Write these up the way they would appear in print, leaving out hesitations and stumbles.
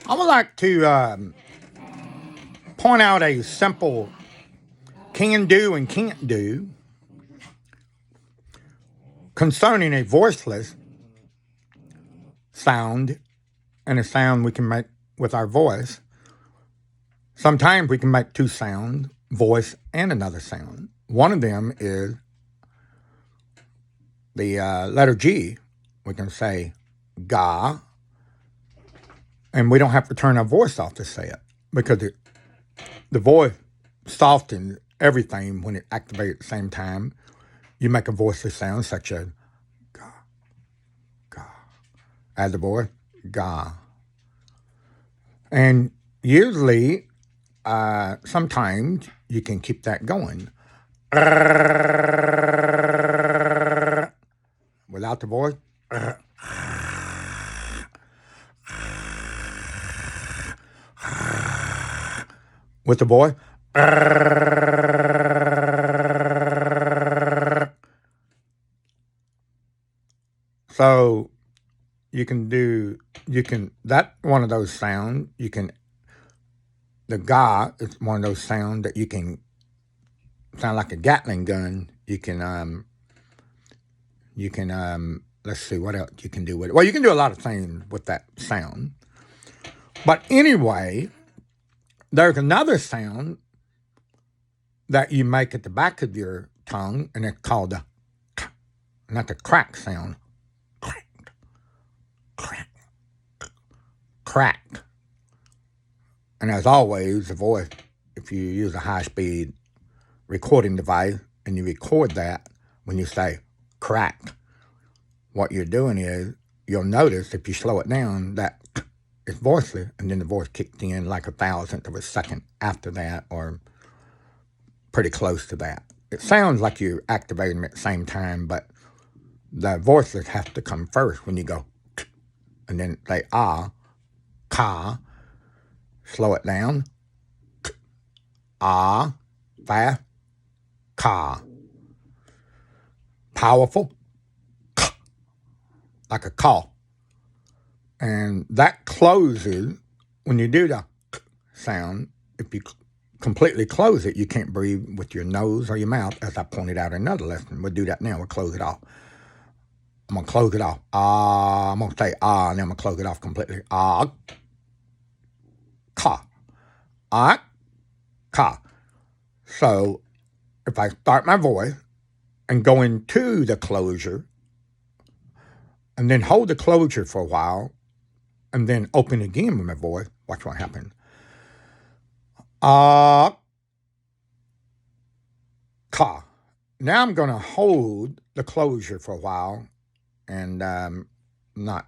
I would like to point out a simple can do and can't do concerning a voiceless sound and a sound we can make with our voice. Sometimes we can make two sounds, voice and another sound. One of them is the letter G. We can say ga, and we don't have to turn our voice off to say it because the voice softens everything when it activates at the same time. You make a voiceless sound such as ga, ga. Add the voice, ga. And usually, sometimes you can keep that going. Without the voice. With the voice. So that one of those sounds, the ga is one of those sounds that you can sound like a Gatling gun. You can, let's see what else you can do with it. Well, you can do a lot of things with that sound. But anyway, there's another sound that you make at the back of your tongue, and it's called the, not the crack sound. Crack, crack, crack. And as always, the voice, if you use a high-speed recording device and you record that, when you say crack, what you're doing is, you'll notice if you slow it down that it's voiceless, and then the voice kicked in like 1,000th of a second after that, or pretty close to that. It sounds like you're activating them at the same time, but the voiceless have to come first when you go, and then say ah, ka, slow it down, ah, fast, ka. Powerful, like a call. And that closes, when you do the sound, if you completely close it, you can't breathe with your nose or your mouth, as I pointed out in another lesson. We'll do that now. We'll close it off. I'm going to close it off. Ah, I'm going to say ah, and then I'm going to close it off completely. Ah, ka. Ah, ka. So if I start my voice and go into the closure, and then hold the closure for a while, and then open again with my voice, watch what happens. Ah, ka. Now I'm going to hold the closure for a while, and not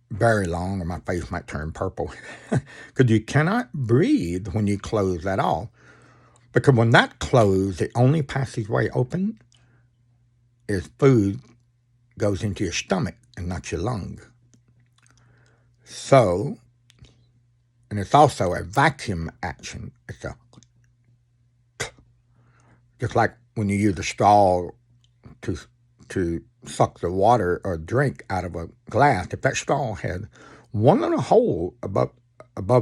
very long, or my face might turn purple. Because you cannot breathe when you close that off. Because when that closes, the only passageway open is food goes into your stomach and not your lung. So, and it's also a vacuum action. It's just like when you use a straw to suck the water or drink out of a glass. If that straw had one little hole up in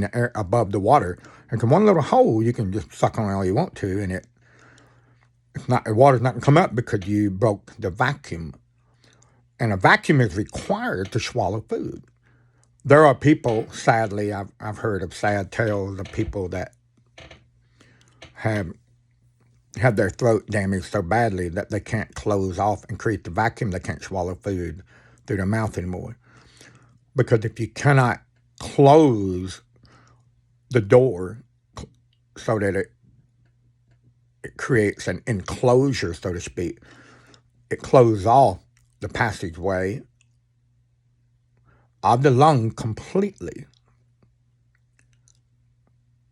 the air above the water, and from one little hole you can just suck on all you want to, and the water's not going to come up because you broke the vacuum. And a vacuum is required to swallow food. There are people, sadly, I've heard of sad tales of people that have had their throat damaged so badly that they can't close off and create the vacuum. They can't swallow food through their mouth anymore. Because if you cannot close the door so that it creates an enclosure, so to speak, it closes off the passageway of the lung completely.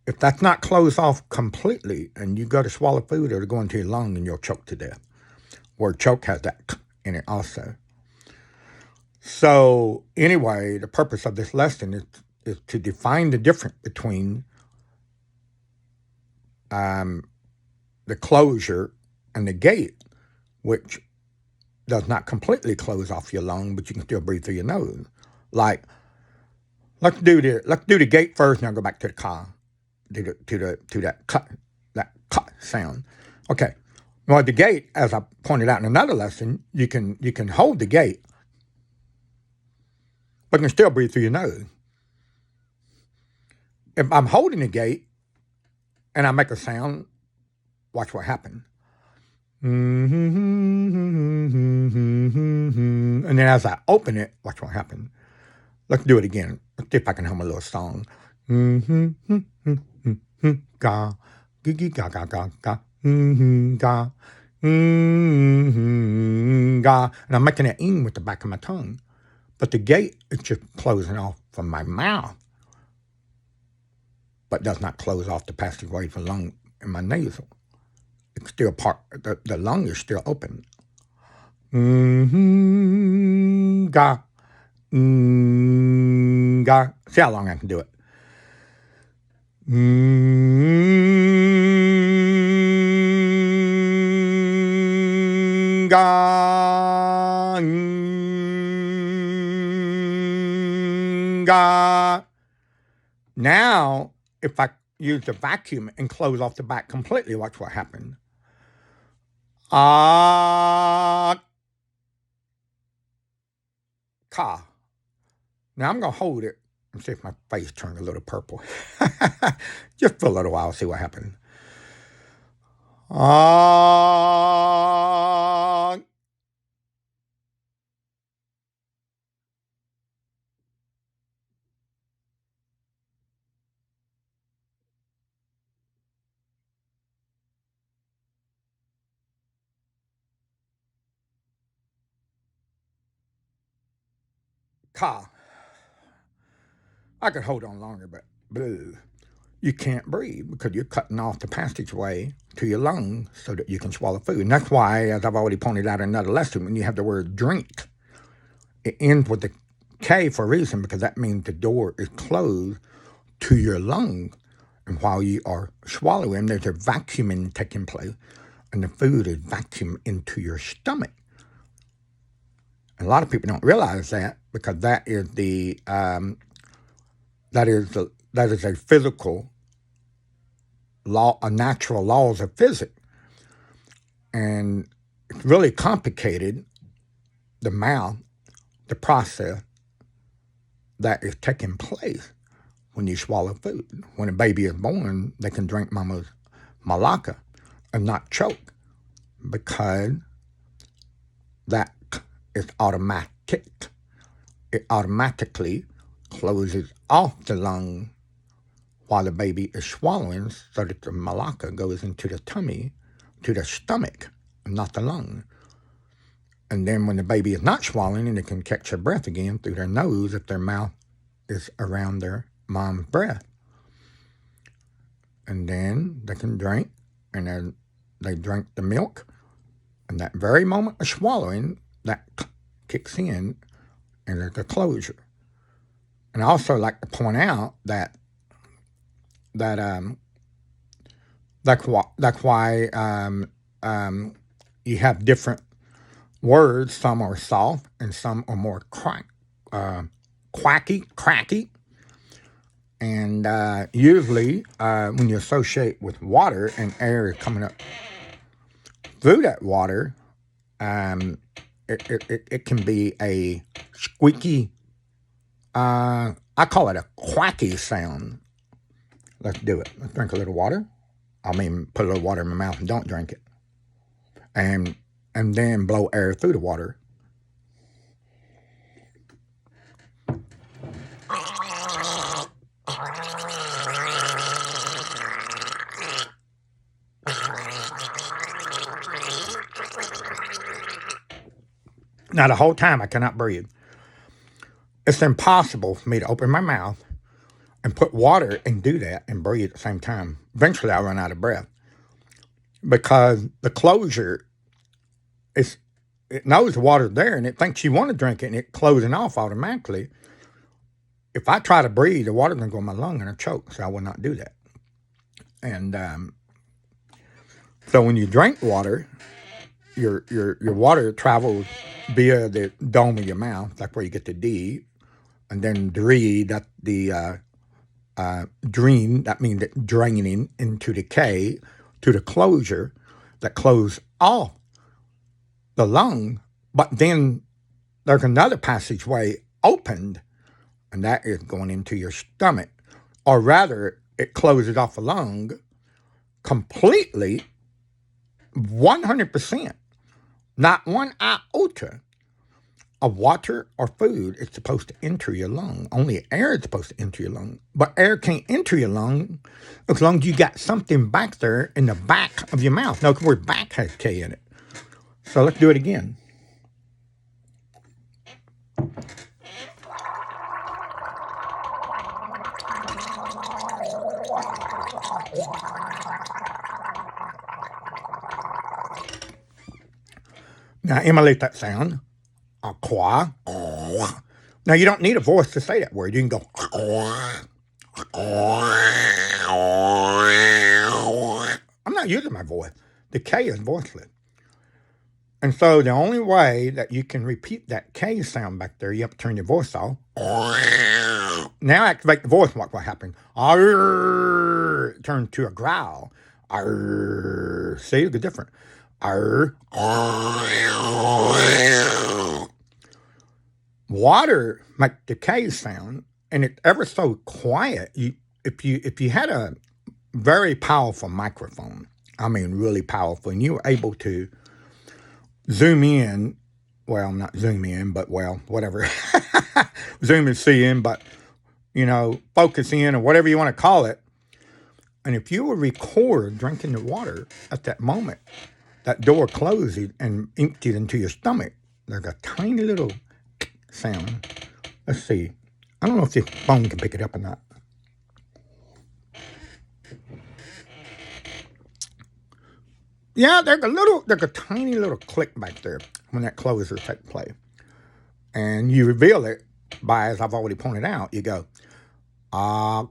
If that's not closed off completely and you go to swallow food, it'll go into your lung and you'll choke to death. Word choke has that in it also. So anyway, the purpose of this lesson is to define the difference between the closure and the gate, which does not completely close off your lung, but you can still breathe through your nose. Like Let's do the gate first, and I'll go back to the car. To that cut sound. Okay. Well, the gate, as I pointed out in another lesson, you can hold the gate, but you can still breathe through your nose. If I'm holding the gate and I make a sound, watch what happens. And then as I open it, watch what happens. Let's do it again. Let's see if I can hum a little song. Ga, gigi, ga, ga, ga, ga, ga, ga. And I'm making an ing with the back of my tongue. But the gate is just closing off from my mouth, but does not close off the passageway for lung and my nasal. It's still the lung is still open. Ga, ga. See how long I can do it. Ga, ga. Now, if I use the vacuum and close off the back completely, watch what happens. Ah, ka. Now I'm going to hold it and see if my face turns a little purple. Just for a little while, see what happens. Ah, ka. I could hold on longer, but bleh. You can't breathe because you're cutting off the passageway to your lungs so that you can swallow food. And that's why, as I've already pointed out in another lesson, when you have the word drink, it ends with the K for a reason, because that means the door is closed to your lungs. And while you are swallowing, there's a vacuuming taking place, and the food is vacuumed into your stomach. And a lot of people don't realize that, because that is a physical law, a natural laws of physics, and it's really complicated. The mouth, the process that is taking place when you swallow food. When a baby is born, they can drink mama's malaka and not choke, because that is automatic. It automatically closes off the lung while the baby is swallowing, so that the malaka goes into the tummy, to the stomach, not the lung. And then when the baby is not swallowing, and they can catch their breath again through their nose if their mouth is around their mom's breath. And then they can drink, and then they drink the milk, and that very moment of swallowing, that kicks in, and there's a closure. And I also like to point out that's why you have different words. Some are soft and some are more cracky. And usually when you associate with water and air is coming up through that water, it can be a squeaky, I call it a quacky sound. Let's do it. Let's drink a little water. Put a little water in my mouth and don't drink it. And then blow air through the water. Now, the whole time I cannot breathe. It's impossible for me to open my mouth and put water and do that and breathe at the same time. Eventually, I'll run out of breath, because the closure it knows the water's there, and it thinks you want to drink it, and it's closing off automatically. If I try to breathe, the water's going to go in my lung and I choke, so I will not do that. And so when you drink water, your water travels via the dome of your mouth, like where you get the D, And then dream, that dream, that means that draining into the K to the closure that close all the lung. But then there's another passageway opened, and that is going into your stomach. Or rather, it closes off the lung completely, 100%, not one iota of water or food is supposed to enter your lung. Only air is supposed to enter your lung. But air can't enter your lung as long as you got something back there in the back of your mouth. No, the word back has K in it. So let's do it again. Now emulate that sound. Aqua. Now you don't need a voice to say that word. You can go. I'm not using my voice. The K is voiceless. And so the only way that you can repeat that K sound back there, you have to turn your voice off. Now activate the voice. What will happen? Turn to a growl. See, it's different. Water makes the K sound, and it's ever so quiet. If you had a very powerful microphone, I mean really powerful, and you were able to zoom in, well, not zoom in, but well, whatever, zoom and see in, but focus in or whatever you want to call it. And if you would record drinking the water at that moment, that door closes and empties into your stomach, there's a tiny little sound. Let's see. I don't know if this phone can pick it up or not. Yeah, there's a tiny little click back there when that closer takes place. And you reveal it by, as I've already pointed out, you go, ka.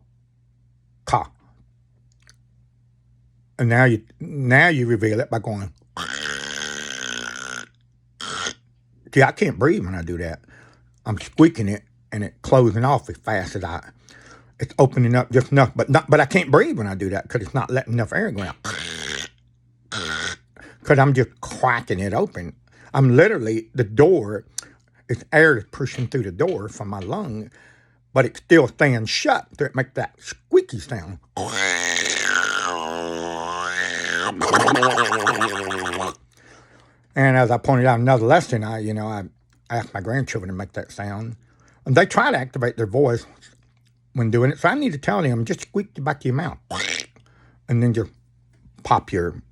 And now you reveal it by going, see, I can't breathe when I do that. I'm squeaking it and it closing off as fast as it's opening up just enough, but I can't breathe when I do that because it's not letting enough air go out. Because I'm just cracking it open. I'm literally, the door, it's air that's pushing through the door from my lung, but it's still staying shut, so it makes that squeaky sound. And as I pointed out in another lesson, I asked my grandchildren to make that sound. And they try to activate their voice when doing it. So I need to tell them, just squeak the back of your mouth. And then just pop your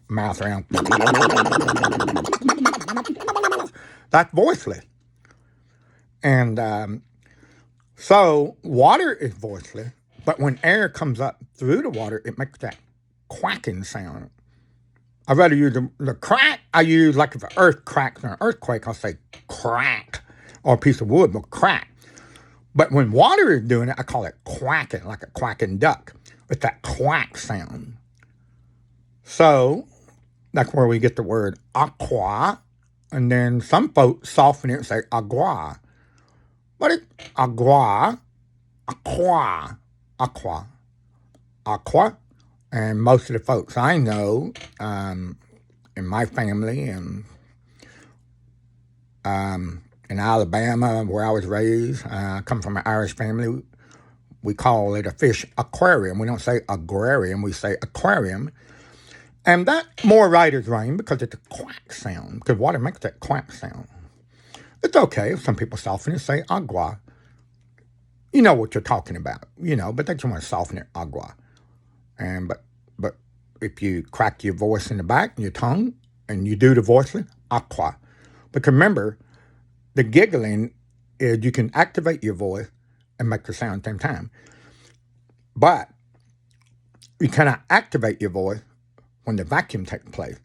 mouth around. That's voiceless. And so water is voiceless. But when air comes up through the water, it makes that quacking sound. I'd rather use the crack. I use, like if the earth cracks in an earthquake, I'll say crack. Or a piece of wood will crack. But when water is doing it, I call it quacking, like a quacking duck. It's that quack sound. So that's where we get the word aqua. And then some folks soften it and say agua. But it's agua, aqua. And most of the folks I know in my family and in Alabama, where I was raised, I come from an Irish family, we call it a fish aquarium. We don't say agrarium, we say aquarium. And that more right is right because it's a quack sound, because water makes that quack sound. It's okay if some people soften it, say agua. You know what you're talking about, but they just want to soften it, agua. And but if you crack your voice in the back and your tongue and you do the voicing, aqua. Because remember, the giggling is you can activate your voice and make the sound at the same time. But you cannot activate your voice when the vacuum takes place.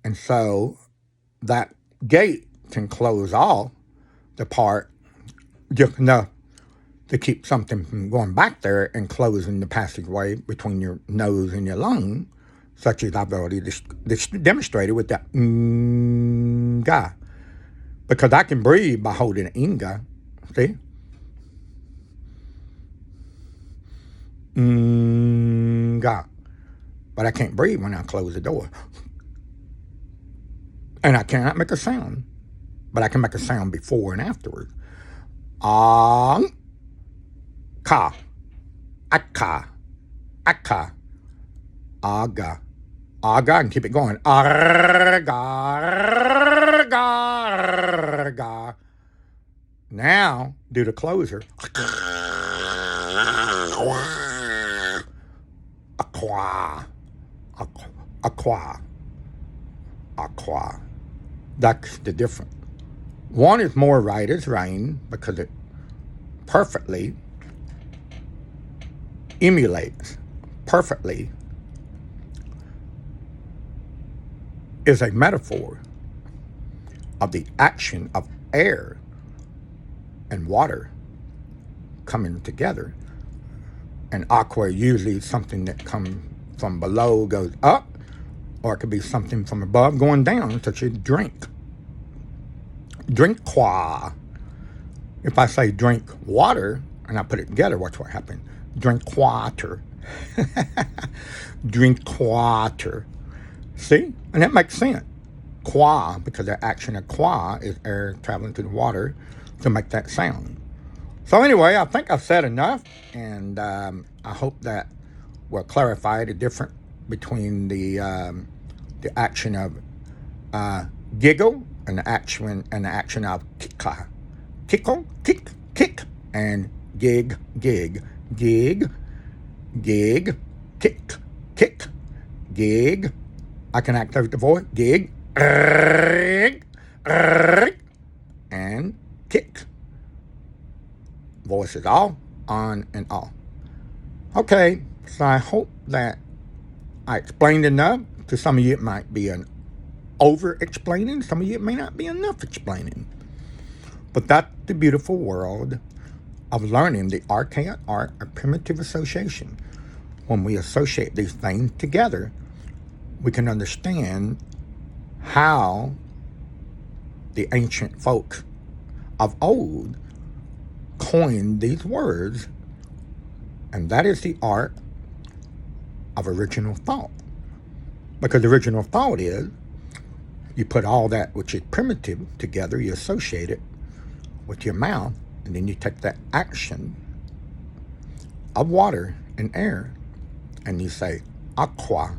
And so that gate can close off the part just enough to keep something from going back there and closing the passageway between your nose and your lung, such as I've already demonstrated with that nga. Because I can breathe by holding an inga, See? Ga. But I can't breathe when I close the door. And I cannot make a sound. But I can make a sound before and afterwards. Ka. Akka. Akka. Aga. Aga, and keep it going. Arga. Arga. Arga. Now, do the closer. Aqua. Aqua. Aqua. That's the difference. One is more right as rain because it perfectly emulates, perfectly is a metaphor of the action of air and water coming together. And aqua usually is something that comes from below, goes up, or it could be something from above going down, such as drink. Drink qua. If I say drink water and I put it together, watch what happens. Drink water. Drink water. See? And that makes sense. Qua, because the action of qua is air traveling through the water to make that sound. So anyway, I think I've said enough, and I hope that will clarify the difference between the action of giggle and the action of kicka. Tickle, kick, and gig, kick, gig. I can activate the voice. Gig, and kick. Voice is all on and off. Okay, so I hope that I explained enough. To some of you, it might be an over-explaining. Some of you, it may not be enough explaining. But that's the beautiful world of learning the archaic art of primitive association. When we associate these things together, we can understand how the ancient folk of old coined these words, and that is the art of original thought. Because original thought is, you put all that which is primitive together, you associate it with your mouth, and then you take that action of water and air, and you say, aqua.